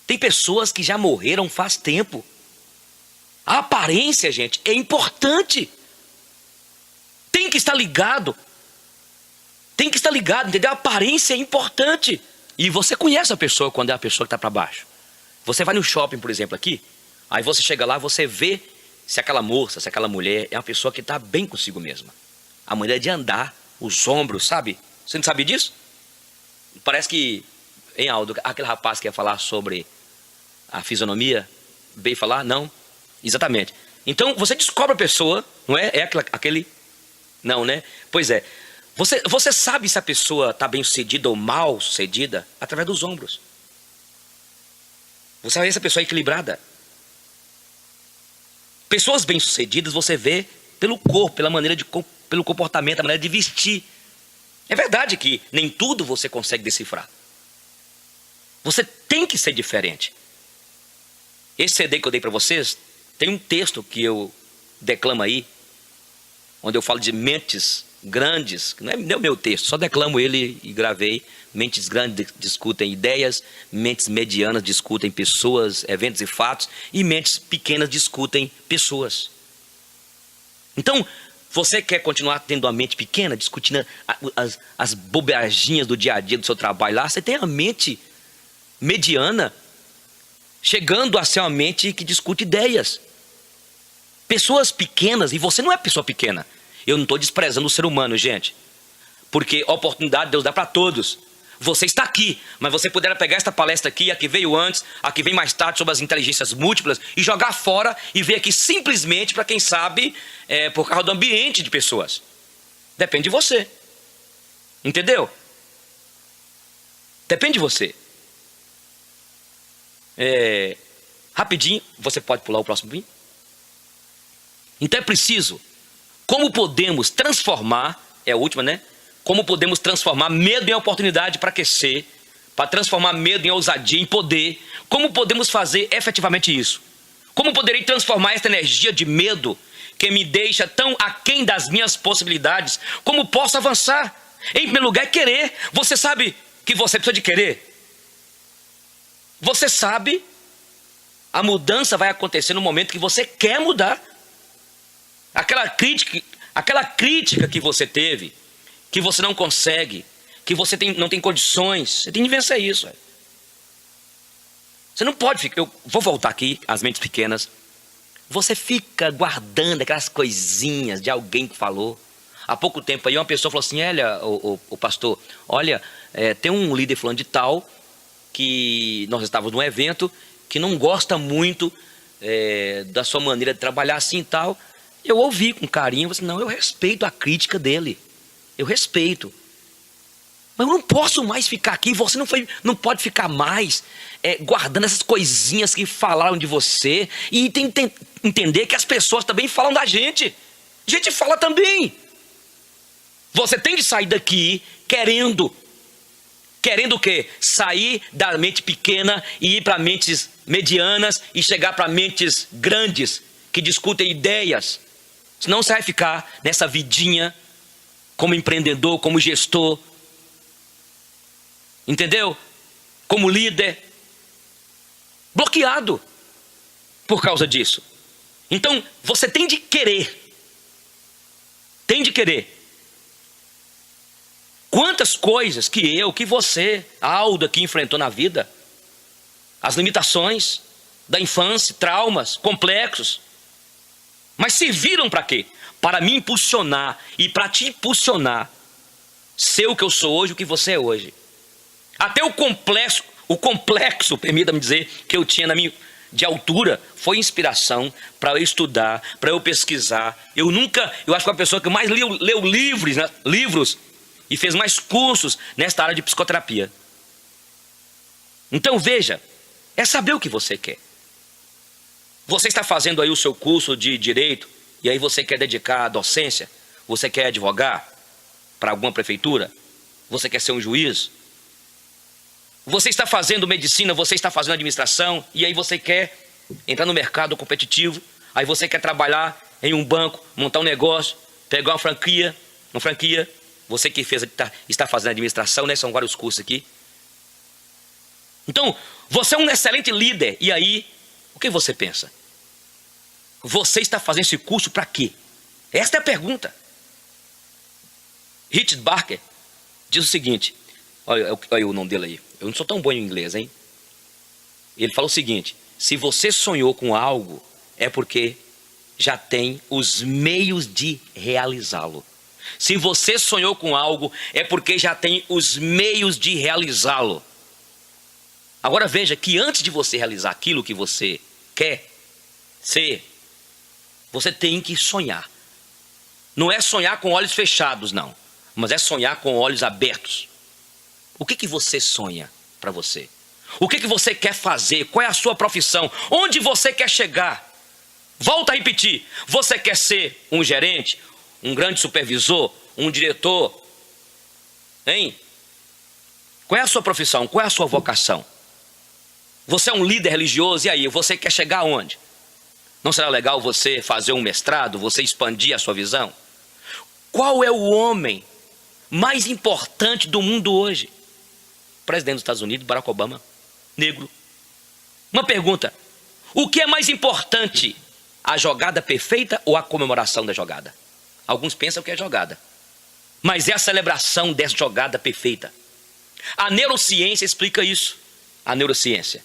Tem pessoas que já morreram faz tempo. A aparência, gente, é importante. Tem que estar ligado. Tem que estar ligado, entendeu? A aparência é importante. E você conhece a pessoa quando é a pessoa que está para baixo. Você vai no shopping, por exemplo, aqui. Aí você chega lá, você vê se aquela moça, se aquela mulher é uma pessoa que está bem consigo mesma. A maneira de andar, os ombros, sabe? Você não sabe disso? Parece que, em Aldo, aquele rapaz que ia falar sobre a fisionomia, veio falar? Não. Exatamente. Então você descobre a pessoa, não é? É aquele... Não, né? Pois é. Você sabe se a pessoa está bem sucedida ou mal sucedida através dos ombros. Você vê se a pessoa é equilibrada. Pessoas bem sucedidas você vê pelo corpo, pelo comportamento, a maneira de vestir. É verdade que nem tudo você consegue decifrar. Você tem que ser diferente. Esse CD que eu dei para vocês, tem um texto que eu declamo aí, onde eu falo de mentes grandes, não é o meu texto, só declamo ele e gravei. Mentes grandes discutem ideias, mentes medianas discutem pessoas, eventos e fatos, e mentes pequenas discutem pessoas. Então, você quer continuar tendo uma mente pequena, discutindo as bobaginhas do dia a dia do seu trabalho lá? Você tem a mente mediana, chegando a ser uma mente que discute ideias. Pessoas pequenas, e você não é pessoa pequena. Eu não estou desprezando o ser humano, gente. Porque oportunidade Deus dá para todos. Você está aqui, mas você poderá pegar esta palestra aqui, a que veio antes, a que vem mais tarde sobre as inteligências múltiplas, e jogar fora e ver aqui simplesmente para quem sabe, por causa do ambiente de pessoas. Depende de você. Entendeu? Depende de você. Rapidinho, você pode pular o próximo vídeo? Então é preciso, como podemos transformar, é a última, né? Como podemos transformar medo em oportunidade para aquecer, para transformar medo em ousadia, em poder. Como podemos fazer efetivamente isso? Como poderei transformar esta energia de medo que me deixa tão aquém das minhas possibilidades? Como posso avançar? Em primeiro lugar, querer. Você sabe que você precisa de querer? Você sabe, a mudança vai acontecer no momento que você quer mudar. Aquela crítica que você teve, que você não consegue, que você não tem condições, você tem que vencer isso. Você não pode ficar, eu vou voltar aqui, as mentes pequenas. Você fica guardando aquelas coisinhas de alguém que falou. Há pouco tempo aí uma pessoa falou assim: olha, o pastor, olha, tem um líder fulano de tal, que nós estávamos num evento, que não gosta muito da sua maneira de trabalhar assim e tal. Eu ouvi com carinho, assim, não, eu respeito a crítica dele. Eu respeito. Mas eu não posso mais ficar aqui, você não pode ficar mais guardando essas coisinhas que falaram de você. E tem que entender que as pessoas também falam da gente. A gente fala também. Você tem de sair daqui querendo o quê? Sair da mente pequena e ir para mentes medianas e chegar para mentes grandes que discutem ideias. Senão você vai ficar nessa vidinha como empreendedor, como gestor, entendeu? Como líder, bloqueado por causa disso. Então, você tem de querer. Tem de querer. Quantas coisas que você, a Aldo aqui enfrentou na vida, as limitações da infância, traumas, complexos, mas serviram para quê? Para me impulsionar e para te impulsionar, ser o que eu sou hoje, o que você é hoje. Até o complexo, permita-me dizer, que eu tinha de altura, foi inspiração para eu estudar, para eu pesquisar. Eu acho que a pessoa que mais leu livros e fez mais cursos nesta área de psicoterapia. Então veja, é saber o que você quer. Você está fazendo aí o seu curso de direito e aí você quer dedicar à docência? Você quer advogar para alguma prefeitura? Você quer ser um juiz? Você está fazendo medicina, você está fazendo administração e aí você quer entrar no mercado competitivo, aí você quer trabalhar em um banco, montar um negócio, pegar uma franquia, você que está fazendo administração, né? São vários cursos aqui. Então, você é um excelente líder e aí, o que você pensa? Você está fazendo esse curso para quê? Esta é a pergunta. Richard Barker diz o seguinte, olha o nome dele aí. Eu não sou tão bom em inglês, hein? Ele fala o seguinte: se você sonhou com algo, é porque já tem os meios de realizá-lo. Se você sonhou com algo, é porque já tem os meios de realizá-lo. Agora veja que antes de você realizar aquilo que você quer ser, você tem que sonhar. Não é sonhar com olhos fechados, não. Mas é sonhar com olhos abertos. O que você sonha para você? O que você quer fazer? Qual é a sua profissão? Onde você quer chegar? Volta a repetir. Você quer ser um gerente? Um grande supervisor? Um diretor? Hein? Qual é a sua profissão? Qual é a sua vocação? Você é um líder religioso, e aí? Você quer chegar aonde? Não será legal você fazer um mestrado, você expandir a sua visão? Qual é o homem mais importante do mundo hoje? O presidente dos Estados Unidos, Barack Obama, negro. Uma pergunta: o que é mais importante? A jogada perfeita ou a comemoração da jogada? Alguns pensam que é jogada, mas é a celebração dessa jogada perfeita. A neurociência explica isso. A neurociência.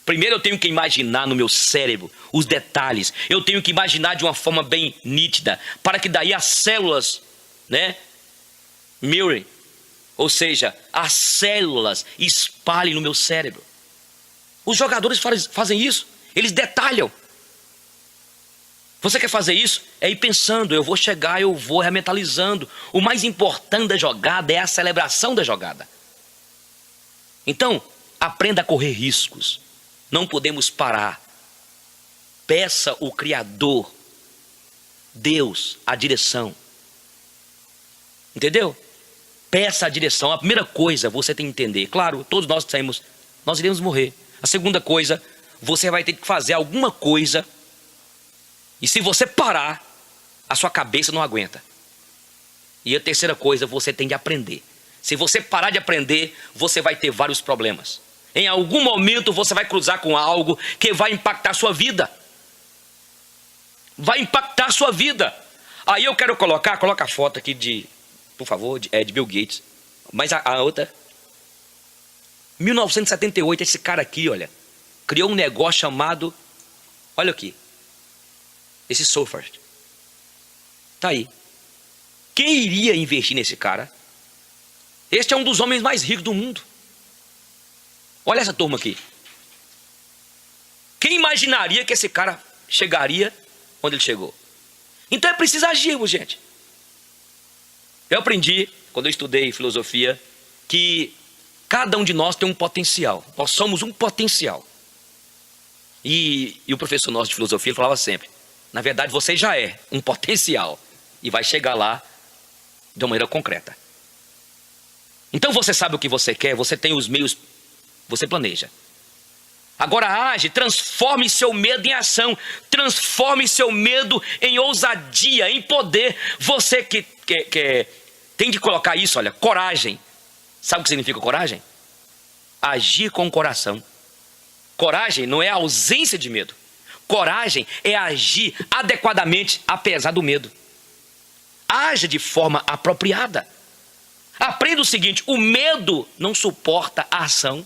Primeiro eu tenho que imaginar no meu cérebro os detalhes. Eu tenho que imaginar de uma forma bem nítida, para que daí as células, mirror, ou seja, as células espalhem no meu cérebro. Os jogadores fazem isso. Eles detalham. Você quer fazer isso? É ir pensando, eu vou chegar, eu vou rementalizando. O mais importante da jogada é a celebração da jogada. Então, aprenda a correr riscos. Não podemos parar. Peça o Criador, Deus, a direção. Entendeu? Peça a direção. A primeira coisa, você tem que entender. Claro, todos nós dissemos, nós iremos morrer. A segunda coisa, você vai ter que fazer alguma coisa. E se você parar, a sua cabeça não aguenta. E a terceira coisa, você tem de aprender. Se você parar de aprender, você vai ter vários problemas. Em algum momento você vai cruzar com algo que vai impactar a sua vida. Vai impactar a sua vida. Aí eu quero coloca a foto aqui por favor, de Bill Gates. Mas a outra. 1978, esse cara aqui, olha, criou um negócio chamado, olha aqui, esse software. Tá aí. Quem iria investir nesse cara? Este é um dos homens mais ricos do mundo. Olha essa turma aqui. Quem imaginaria que esse cara chegaria onde ele chegou? Então é preciso agir, gente. Eu aprendi, quando eu estudei filosofia, que cada um de nós tem um potencial. Nós somos um potencial. E o professor nosso de filosofia ele falava sempre, na verdade você já é um potencial. E vai chegar lá de uma maneira concreta. Então você sabe o que você quer, você tem os meios, você planeja. Agora age, transforme seu medo em ação. Transforme seu medo em ousadia, em poder. Você que tem de colocar isso, olha, coragem. Sabe o que significa coragem? Agir com o coração. Coragem não é a ausência de medo. Coragem é agir adequadamente apesar do medo. Haja de forma apropriada. Aprenda o seguinte, o medo não suporta a ação.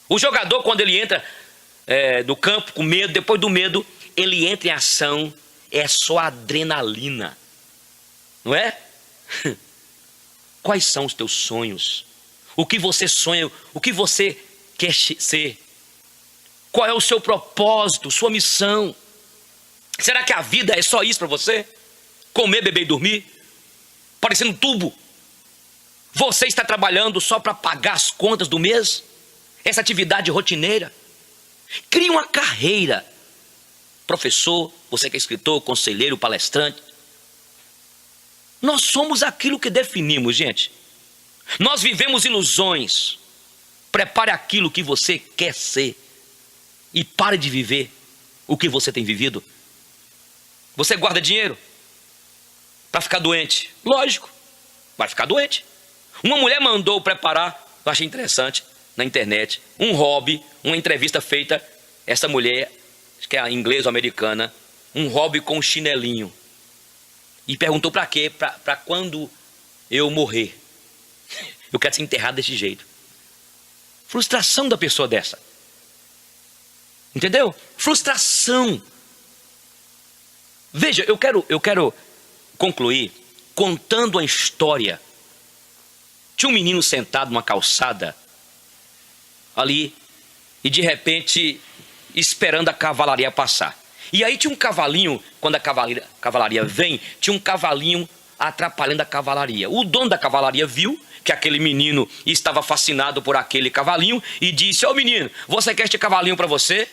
O jogador, quando ele entra no campo com medo, depois do medo, ele entra em ação, é só adrenalina. Não é? Quais são os teus sonhos? O que você sonha? O que você quer ser? Qual é o seu propósito, sua missão? Será que a vida é só isso para você? Comer, beber e dormir? Parecendo um tubo? Você está trabalhando só para pagar as contas do mês? Essa atividade rotineira? Crie uma carreira. Professor, você que é escritor, conselheiro, palestrante. Nós somos aquilo que definimos, gente. Nós vivemos ilusões. Prepare aquilo que você quer ser. E pare de viver o que você tem vivido. Você guarda dinheiro para ficar doente? Lógico, vai ficar doente. Uma mulher mandou preparar, eu achei interessante, na internet, um hobby, uma entrevista feita, essa mulher, acho que é inglesa ou americana, um hobby com um chinelinho. E perguntou para quê? Para quando eu morrer. Eu quero ser enterrado desse jeito. Frustração da pessoa dessa. Entendeu? Frustração. Veja, eu quero concluir contando uma história. Tinha um menino sentado numa calçada ali e de repente esperando a cavalaria passar. E aí tinha um cavalinho, quando a cavalaria vem, tinha um cavalinho atrapalhando a cavalaria. O dono da cavalaria viu que aquele menino estava fascinado por aquele cavalinho e disse: "Ô menino, você quer este cavalinho para você?"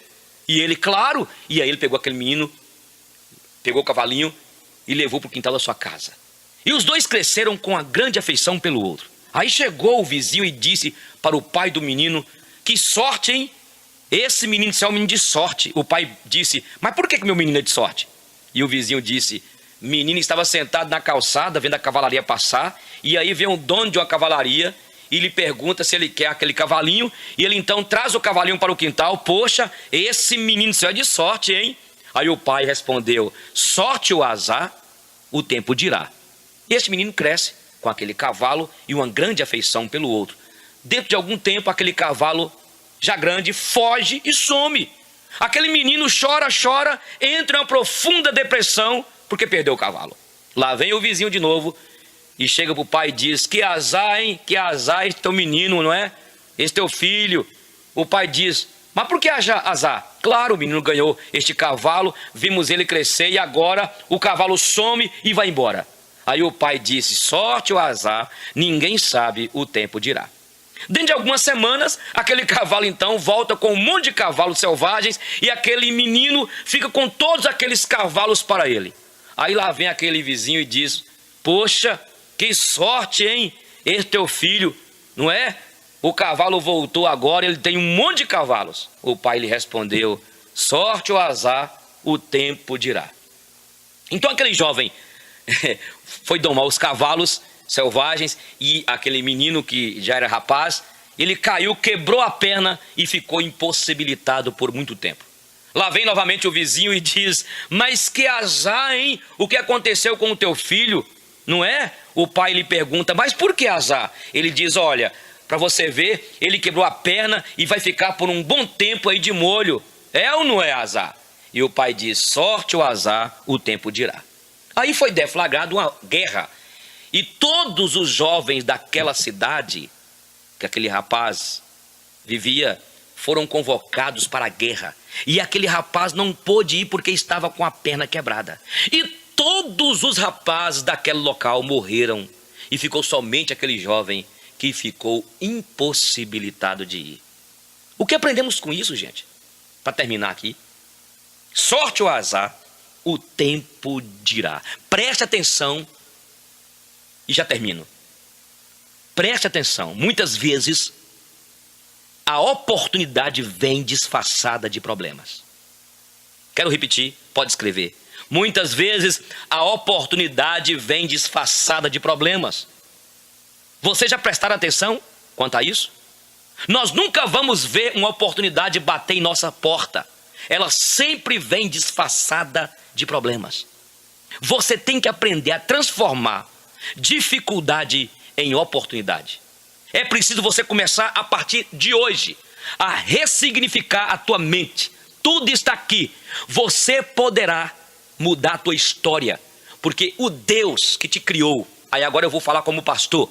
E ele, claro, e aí ele pegou aquele menino, pegou o cavalinho e levou para o quintal da sua casa. E os dois cresceram com a grande afeição pelo outro. Aí chegou o vizinho e disse para o pai do menino: que sorte, hein? Esse menino é um menino de sorte. O pai disse: mas por que meu menino é de sorte? E o vizinho disse: menino estava sentado na calçada vendo a cavalaria passar, e aí vem um dono de uma cavalaria e lhe pergunta se ele quer aquele cavalinho, e ele então traz o cavalinho para o quintal. Poxa, esse menino seu é de sorte, hein? Aí o pai respondeu: sorte ou azar, o tempo dirá. E este menino cresce com aquele cavalo e uma grande afeição pelo outro. Dentro de algum tempo, aquele cavalo já grande foge e some. Aquele menino chora, entra em uma profunda depressão porque perdeu o cavalo. Lá vem o vizinho de novo e chega para o pai e diz: que azar, hein? Que azar esse teu menino, não é? Esse teu filho. O pai diz: mas por que azar? Claro, o menino ganhou este cavalo, vimos ele crescer e agora o cavalo some e vai embora. Aí o pai disse: sorte ou azar, ninguém sabe, o tempo dirá. Dentro de algumas semanas, aquele cavalo então volta com um monte de cavalos selvagens e aquele menino fica com todos aqueles cavalos para ele. Aí lá vem aquele vizinho e diz: poxa, que sorte, hein? Esse teu filho, não é? O cavalo voltou agora, ele tem um monte de cavalos. O pai lhe respondeu: sorte ou azar, o tempo dirá. Então aquele jovem foi domar os cavalos selvagens e aquele menino que já era rapaz, ele caiu, quebrou a perna e ficou impossibilitado por muito tempo. Lá vem novamente o vizinho e diz: mas que azar, hein? O que aconteceu com o teu filho, não é? O pai lhe pergunta: mas por que azar? Ele diz: olha, para você ver, ele quebrou a perna e vai ficar por um bom tempo aí de molho. É ou não é azar? E o pai diz: sorte ou azar, o tempo dirá. Aí foi deflagrada uma guerra. E todos os jovens daquela cidade, que aquele rapaz vivia, foram convocados para a guerra. E aquele rapaz não pôde ir porque estava com a perna quebrada. E todos os rapazes daquele local morreram. E ficou somente aquele jovem que ficou impossibilitado de ir. O que aprendemos com isso, gente? Para terminar aqui: sorte ou azar, o tempo dirá. Preste atenção e já termino. Preste atenção. Muitas vezes a oportunidade vem disfarçada de problemas. Quero repetir, pode escrever. Muitas vezes a oportunidade vem disfarçada de problemas. Vocês já prestaram atenção quanto a isso? Nós nunca vamos ver uma oportunidade bater em nossa porta. Ela sempre vem disfarçada de problemas. Você tem que aprender a transformar dificuldade em oportunidade. É preciso você começar a partir de hoje a ressignificar a tua mente. Tudo está aqui. Você poderá mudar a tua história, porque o Deus que te criou, aí agora eu vou falar como pastor,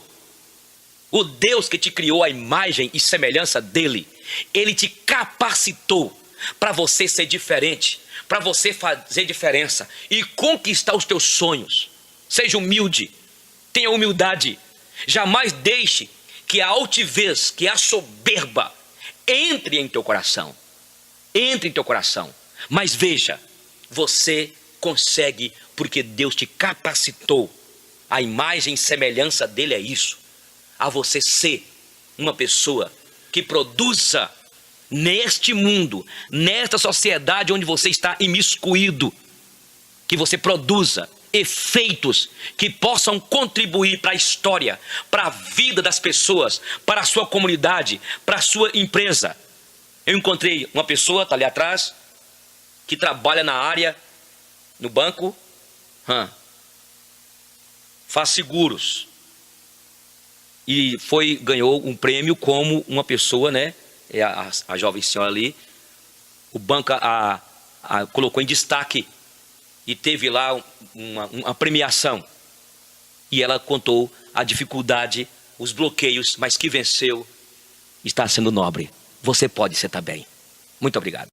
o Deus que te criou à imagem e semelhança dele, ele te capacitou para você ser diferente, para você fazer diferença e conquistar os teus sonhos. Seja humilde, tenha humildade, jamais deixe que a altivez, que a soberba entre em teu coração. Entre em teu coração. Mas veja, você consegue porque Deus te capacitou. A imagem e semelhança dele é isso. A você ser uma pessoa que produza neste mundo, nesta sociedade onde você está imiscuído, que você produza efeitos que possam contribuir para a história, para a vida das pessoas, para a sua comunidade, para a sua empresa. Eu encontrei uma pessoa, está ali atrás, que trabalha na área, no banco, faz seguros. E ganhou um prêmio como uma pessoa, né? A jovem senhora ali, o banco colocou em destaque e teve lá uma premiação. E ela contou a dificuldade, os bloqueios, mas que venceu, está sendo nobre. Você pode ser também. Muito obrigado.